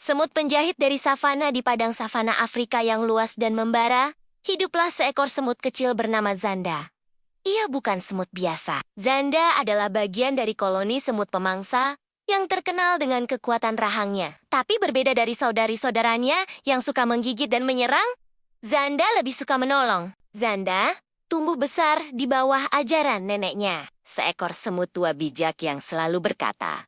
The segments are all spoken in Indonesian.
Semut penjahit dari savana di padang savana Afrika yang luas dan membara, hiduplah seekor semut kecil bernama Zanda. Ia bukan semut biasa. Zanda adalah bagian dari koloni semut pemangsa yang terkenal dengan kekuatan rahangnya. Tapi berbeda dari saudari-saudaranya yang suka menggigit dan menyerang, Zanda lebih suka menolong. Zanda tumbuh besar di bawah ajaran neneknya, seekor semut tua bijak yang selalu berkata,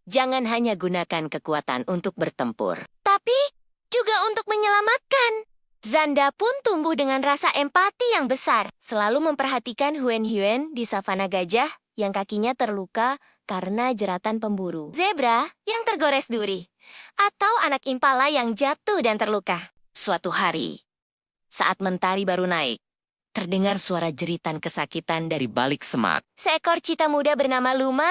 "Jangan hanya gunakan kekuatan untuk bertempur, tapi juga untuk menyelamatkan." Zanda pun tumbuh dengan rasa empati yang besar, selalu memperhatikan Huen-Huen di savana gajah yang kakinya terluka karena jeratan pemburu, zebra yang tergores duri, atau anak impala yang jatuh dan terluka. Suatu hari, saat mentari baru naik, terdengar suara jeritan kesakitan dari balik semak. Seekor cita muda bernama Luma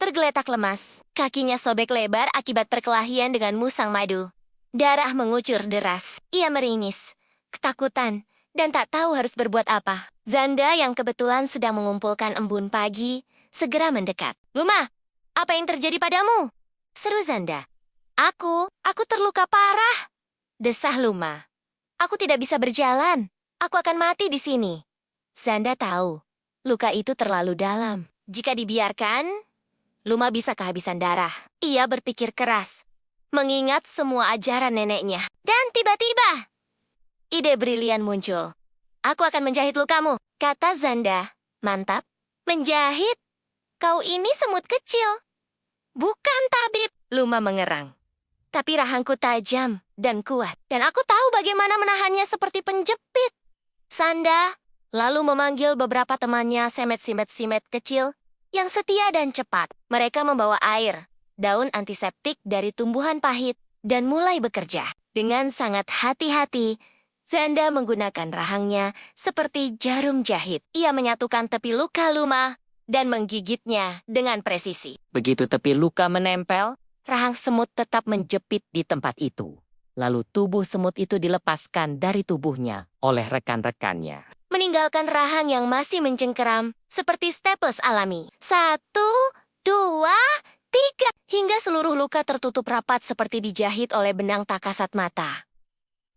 tergeletak lemas. Kakinya sobek lebar akibat perkelahian dengan musang madu. Darah mengucur deras. Ia meringis, ketakutan, dan tak tahu harus berbuat apa. Zanda yang kebetulan sedang mengumpulkan embun pagi, segera mendekat. "Luma, apa yang terjadi padamu?" seru Zanda. Aku terluka parah," desah Luma. "Aku tidak bisa berjalan. Aku akan mati di sini." Zanda tahu, luka itu terlalu dalam. Jika dibiarkan, Luma bisa kehabisan darah. Ia berpikir keras, mengingat semua ajaran neneknya. Dan tiba-tiba, ide brilian muncul. "Aku akan menjahit lukamu," kata Zanda. "Mantap, menjahit? Kau ini semut kecil." "Bukan, tabib," Luma mengerang. "Tapi rahangku tajam dan kuat, dan aku tahu bagaimana menahannya seperti penjepit." Zanda lalu memanggil beberapa temannya simet-simet kecil yang setia dan cepat. Mereka membawa air, daun antiseptik dari tumbuhan pahit, dan mulai bekerja. Dengan sangat hati-hati, Zanda menggunakan rahangnya seperti jarum jahit. Ia menyatukan tepi luka Luma dan menggigitnya dengan presisi. Begitu tepi luka menempel, rahang semut tetap menjepit di tempat itu. Lalu tubuh semut itu dilepaskan dari tubuhnya oleh rekan-rekannya, meninggalkan rahang yang masih mencengkeram seperti staples alami. 1, 2, 3, hingga seluruh luka tertutup rapat seperti dijahit oleh benang tak kasat mata.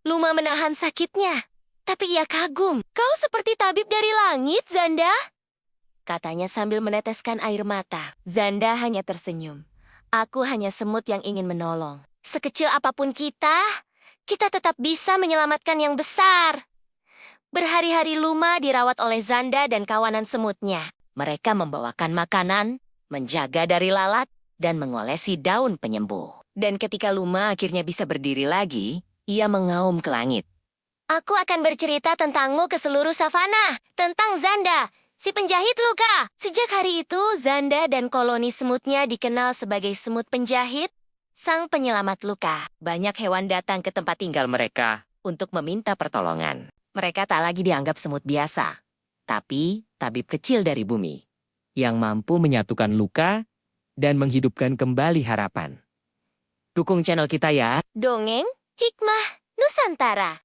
Luma menahan sakitnya, tapi ia kagum. "Kau seperti tabib dari langit, Zanda," katanya sambil meneteskan air mata. Zanda hanya tersenyum. "Aku hanya semut yang ingin menolong. Sekecil apapun kita tetap bisa menyelamatkan yang besar." Berhari-hari Luma dirawat oleh Zanda dan kawanan semutnya. Mereka membawakan makanan, menjaga dari lalat, dan mengolesi daun penyembuh. Dan ketika Luma akhirnya bisa berdiri lagi, ia mengaum ke langit. "Aku akan bercerita tentangmu ke seluruh savana, tentang Zanda, si penjahit luka." Sejak hari itu, Zanda dan koloni semutnya dikenal sebagai semut penjahit, sang penyelamat luka. Banyak hewan datang ke tempat tinggal mereka untuk meminta pertolongan. Mereka tak lagi dianggap semut biasa, tapi tabib kecil dari bumi, yang mampu menyatukan luka dan menghidupkan kembali harapan. Dukung channel kita ya. Dongeng Hikmah Nusantara.